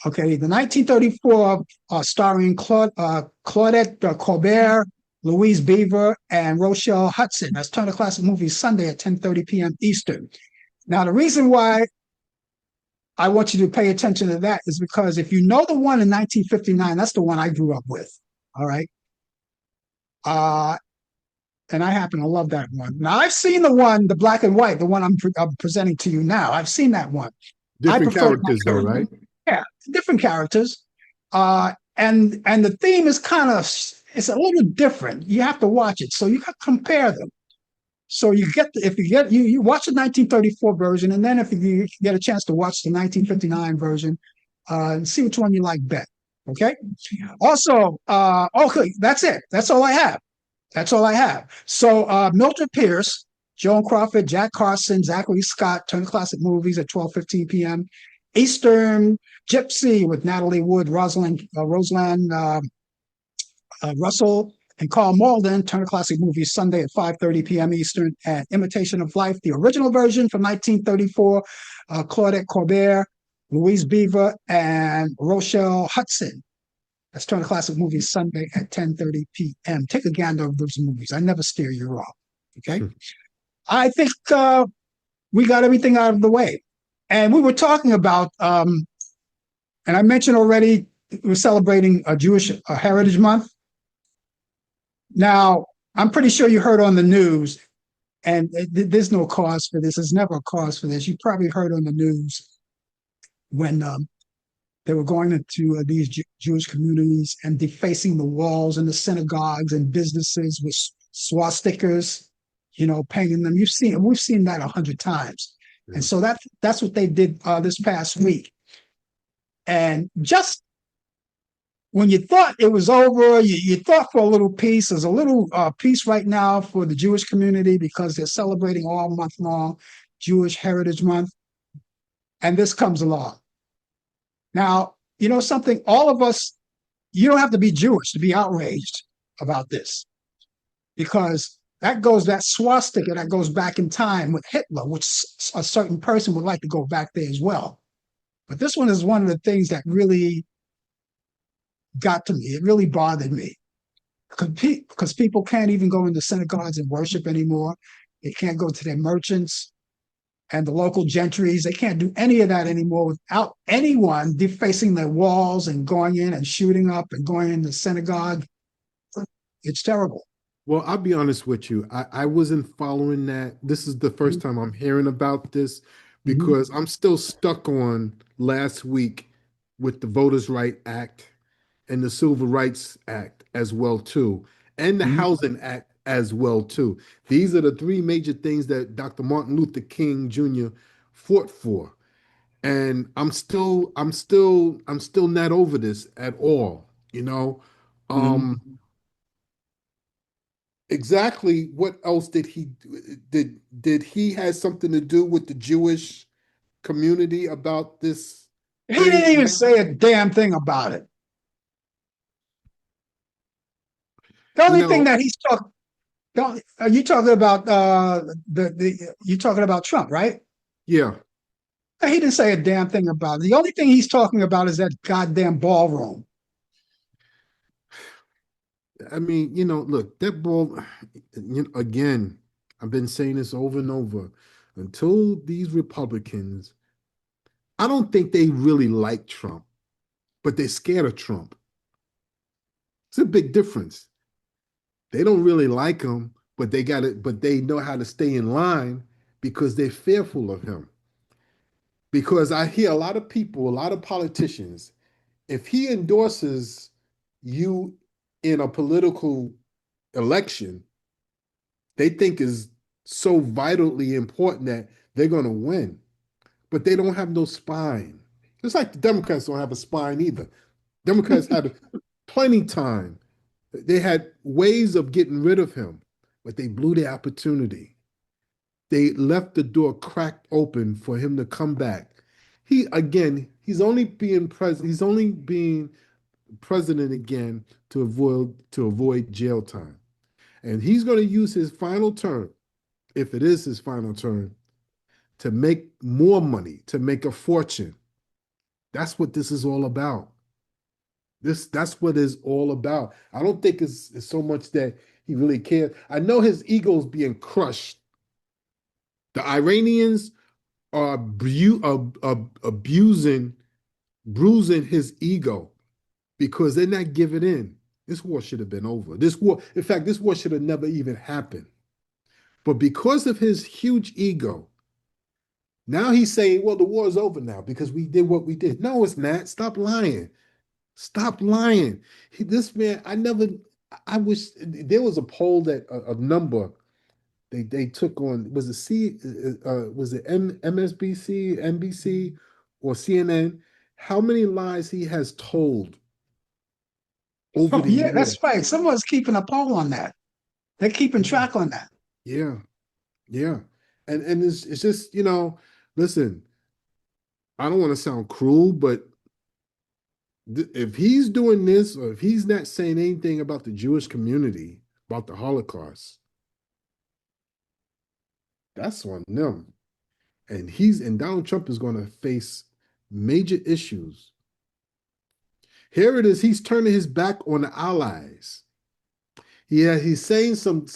Okay, the 1934 starring Claudette Colbert, Louise Beaver, and Rochelle Hudson. That's Turner Classic Movies Sunday at 10:30 p.m. Eastern. Now, the reason why I want you to pay attention to that is because if you know the one in 1959, that's the one I grew up with. All right. And I happen to love that one. Now, I've seen the one, the black and white, the one I'm presenting to you now. I've seen that one. Different characters, though, right? Yeah, different characters. And the theme is kind of, it's a little different. You have to watch it. So you got to compare them. So you watch the 1934 version, and then if you get a chance to watch the 1959 version, and see which one you like better. Okay. Also, okay, that's it. That's all I have. So Mildred Pierce, Joan Crawford, Jack Carson, Zachary Scott, Turner Classic Movies at 12:15 p.m. Eastern. Gypsy with Natalie Wood, Rosalind Russell, and Carl Malden, Turner Classic Movies Sunday at 5:30 p.m. Eastern. And Imitation of Life, the original version from 1934, Claudette Colbert, Louise Beaver, and Rochelle Hudson. That's Turner Classic Movies Sunday at 10:30 p.m. Take a gander of those movies. I never steer you wrong. Okay. I think we got everything out of the way. And we were talking about, and I mentioned already, we're celebrating a Jewish Heritage Month. Now, I'm pretty sure you heard on the news, and there's no cause for this. There's never a cause for this. You probably heard on the news when they were going into these Jewish communities and defacing the walls in the synagogues and businesses with swastikas, painting them. We've seen that 100 times. And so that's what they did this past week. And just when you thought it was over, you thought for a little peace. There's a little peace right now for the Jewish community because they're celebrating all month long Jewish Heritage Month. And this comes along. Now, you know something? All of us, you don't have to be Jewish to be outraged about this because that swastika that goes back in time with Hitler, which a certain person would like to go back there as well. But this one is one of the things that really got to me. It really bothered me because people can't even go into synagogues and worship anymore. They can't go to their merchants and the local gentries. They can't do any of that anymore without anyone defacing their walls and going in and shooting up and going in the synagogue. It's terrible. Well, I'll be honest with you. I wasn't following that. This is the first time I'm hearing about this Mhm. because I'm still stuck on last week with the Voters' Right Act and the Civil Rights Act as well too, and the Mhm. Housing Act as well too. These are the three major things that Dr. Martin Luther King Jr. fought for. And I'm still not over this at all, you know. Um, Mhm. exactly what else did he have something to do with the Jewish community about this He thing? didn't even say a damn thing about it. The You only thing know, that he's talking, are you talking about you talking about Trump, right? yeah. He didn't say a damn thing about it. The only thing he's talking about is that goddamn ballroom. I mean, look, that ball, again, I've been saying this over and over. Until these Republicans, I don't think they really like Trump, but they're scared of Trump. It's a big difference. They don't really like him, but they know how to stay in line because they're fearful of him. Because I hear a lot of people, a lot of politicians, if he endorses you in a political election, they think is so vitally important that they're going to win, but they don't have no spine. Just like the Democrats don't have a spine either. Democrats had plenty time. They had ways of getting rid of him, but they blew the opportunity. They left the door cracked open for him to come back. He's only being president again to avoid jail time. And he's going to use his final term, if it is his final term, to make more money, to make a fortune. That's what this is all about. That's what it's all about. I don't think it's so much that he really cares. I know his ego is being crushed. The Iranians are abusing, bruising his ego because they're not giving in. This war should have been over. In fact, this war should have never even happened. But because of his huge ego, now he's saying, well, the war is over now because we did what we did. No, it's not. Stop lying. Stop lying. This man, I wish there was a poll that a number they took on, was it was it MSBC, NBC, or CNN? How many lies he has told over Oh, the yeah, years? that's right. Someone's keeping a poll on that. They're keeping Yeah, track on that. yeah, yeah. And it's just, listen, I don't want to sound cruel, but if he's doing this, or if he's not saying anything about the Jewish community, about the Holocaust, that's on them. And Donald Trump is going to face major issues. Here it is. He's turning his back on the allies. Yeah, he's saying some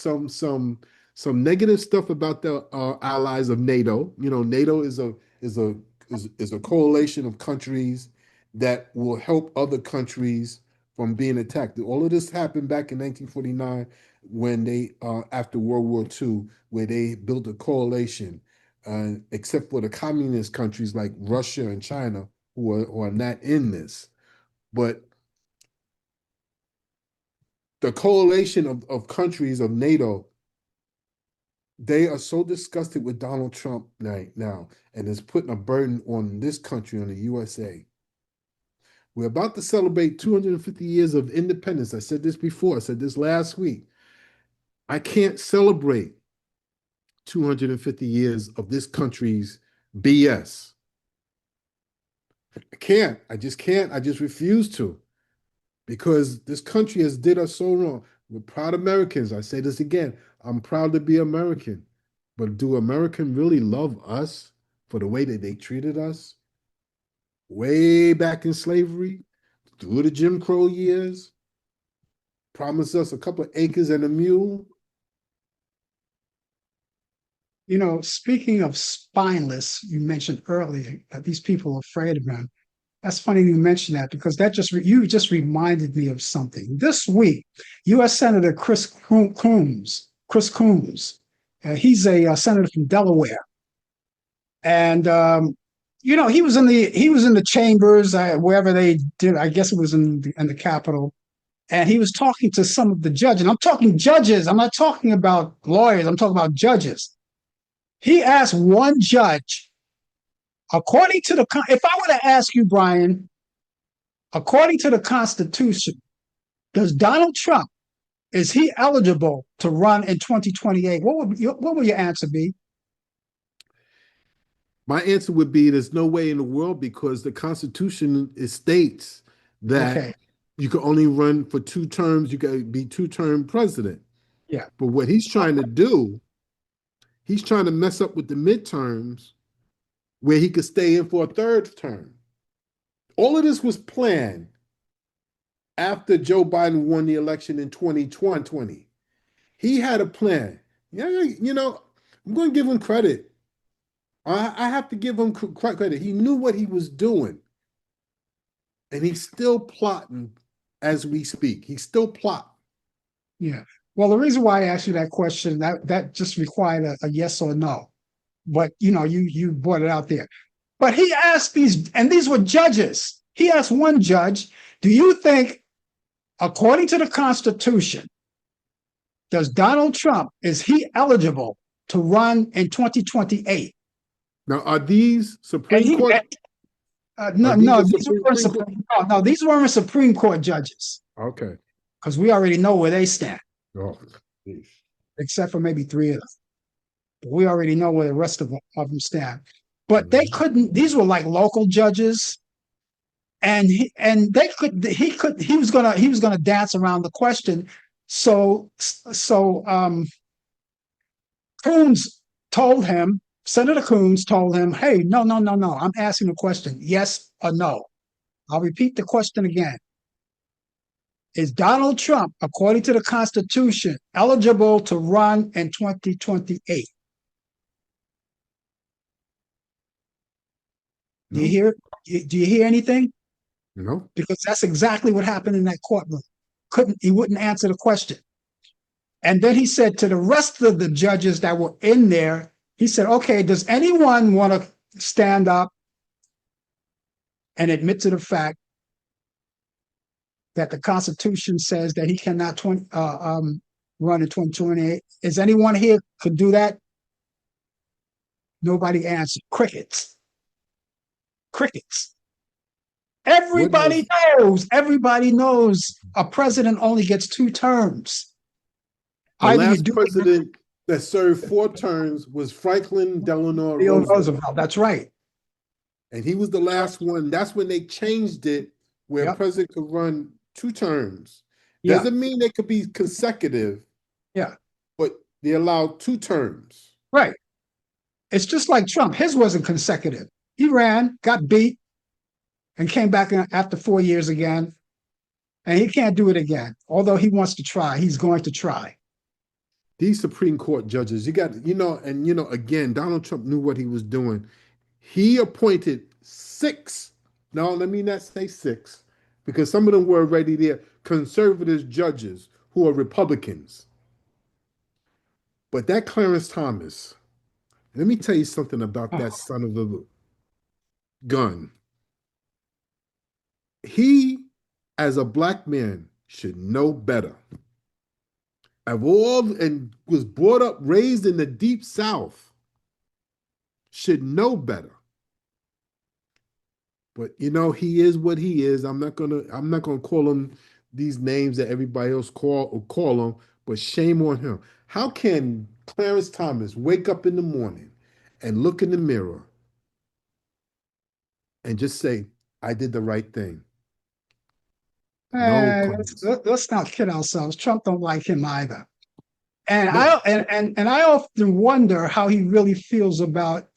negative stuff about the allies of NATO. NATO is a coalition of countries that will help other countries from being attacked. All of this happened back in 1949 when they after World War II, where they built a coalition, except for the communist countries like Russia and China who are not in this. But the coalition of countries of NATO, they are so disgusted with Donald Trump right now, and it's putting a burden on this country, on the USA. We're about to celebrate 250 years of independence. I said this before, I said this last week. I can't celebrate 250 years of this country's BS. I can't. I just can't. I just refuse to, because this country has did us so wrong. We're proud Americans. I say this again. I'm proud to be American. But do Americans really love us for the way that they treated us way back in slavery, through the Jim Crow years, promised us a couple of acres and a mule? Speaking of spineless, you mentioned earlier that these people are afraid of him. That's funny you mentioned that because you just reminded me of something. This week, U.S. Senator Chris Coons, he's a senator from Delaware, and he was in the chambers wherever they did. I guess it was in the Capitol, and he was talking to some of the judges. And I'm talking judges. I'm not talking about lawyers. I'm talking about judges. He asked one judge, according to if I were to ask you, Brian, according to the Constitution, does Donald Trump, is he eligible to run in 2028? What would your answer be? My answer would be there's no way in the world because the Constitution states that Okay. you can only run for 2 terms. You got to be 2-term president. Yeah. But what he's trying to do, he's trying to mess up with the midterms where he could stay in for a 3rd term. All of this was planned after Joe Biden won the election in 2020. He had a plan. Yeah, I'm going to give him credit. I have to give him credit. He knew what he was doing. And he's still plotting as we speak. He's still plotting. Yeah. Well, the reason why I asked you that question, that just required a yes or no. But you brought it out there. But he asked these were judges. He asked one judge, do you think, according to the Constitution, does Donald Trump, is he eligible to run in 2028? Now, are these Supreme Court? No, these weren't Supreme Court judges. Okay. Because we already know where they stand. Oh, geez. Except for maybe 3 of them. But we already know where the rest of them stand. But they couldn't, these were like local judges. And he was gonna dance around the question. So Senator Coons told him, hey, no, I'm asking a question, yes or no. I'll repeat the question again. Is Donald Trump, according to the Constitution, eligible to run in 2028? No. Do you hear anything? No. Because that's exactly what happened in that courtroom. He wouldn't answer the question. And then he said to the rest of the judges that were in there, he said, okay, does anyone want to stand up and admit to the fact that the Constitution says that he cannot run in 2028? Is anyone here could do that? Nobody answered. Crickets. Everybody knows a president only gets 2 terms. The last president that served 4 terms was Franklin Delano Roosevelt. That's right. And he was the last one. That's when they changed it where a president could run 2 terms. Doesn't mean they could be consecutive. Yeah. But they allowed 2 terms. Right. It's just like Trump. His wasn't consecutive. He ran, got beat, and came back after 4 years again. And he can't do it again. Although he wants to try, he's going to try. These Supreme Court judges, again, Donald Trump knew what he was doing. He appointed 6. No, let me not say 6, because some of them were already there, conservative judges who are Republicans. But that Clarence Thomas, let me tell you something about that son of a gun. He, as a black man, should know better. And was brought up, raised in the deep South, should know better. But he is what he is. I'm not gonna call him these names that everybody else call him, but shame on him. How can Clarence Thomas wake up in the morning and look in the mirror and just say, I did the right thing? Let's not kid ourselves. Trump don't like him either. And I often wonder how he really feels about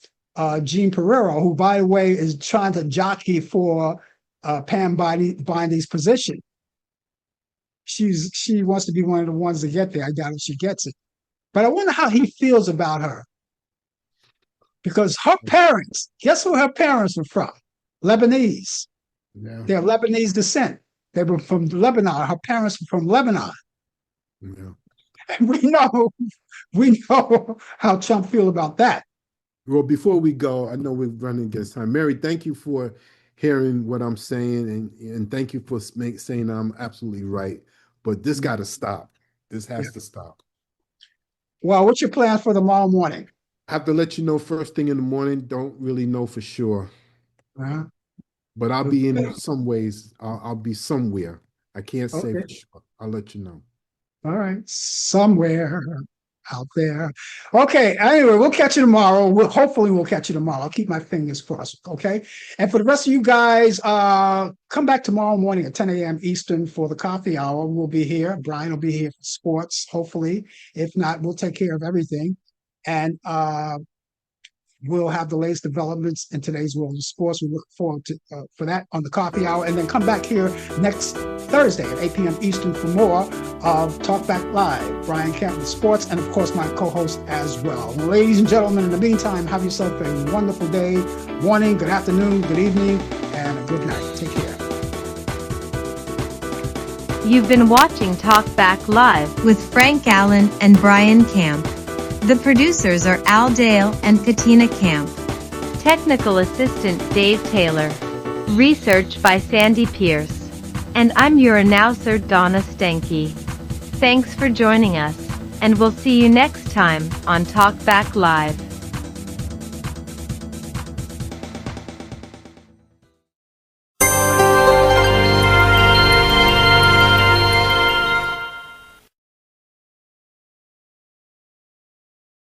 Jean Pereira, who, by the way, is trying to jockey for Pam Bondi's position. She wants to be one of the ones to get there. I doubt if she gets it. But I wonder how he feels about her. because her parents, guess who her parents were from? Lebanese. Yeah. They're Lebanese descent. They were from Lebanon. Her parents were from Lebanon. Yeah. And we know how Trump feel about that. Well, before we go, I know we're running against time. Mary, thank you for hearing what I'm saying, and thank you for saying I'm absolutely right. But this got to stop. This has to stop. Well, what's your plan for tomorrow morning? I have to let you know first thing in the morning. Don't really know for sure. Uh-huh. But I'll be in some ways. I'll be somewhere. I can't say for sure. I'll let you know. All right. Somewhere out there. Okay. Anyway, we'll catch you tomorrow. Hopefully we'll catch you tomorrow. I'll keep my fingers crossed. Okay. And for the rest of you guys, come back tomorrow morning at 10 a.m. Eastern for the coffee hour. We'll be here. Brian will be here for sports, hopefully. If not, we'll take care of everything. And we'll have the latest developments in today's world of sports. We look forward to for that on the coffee hour, and then come back here next Thursday at 8 p.m. Eastern for more of Talk Back Live. Brian Camp with sports, and of course my co-host as well. Well, ladies and gentlemen, in the meantime, have yourself a wonderful day, morning, good afternoon, good evening, and a good night. Take care. You've been watching Talk Back Live with Frank Allen and Brian Camp. The producers are Al Dale and Katina Camp. Technical assistant Dave Taylor. Research by Sandy Pierce. And I'm your announcer Donna Stenke. Thanks for joining us, and we'll see you next time on Talk Back Live.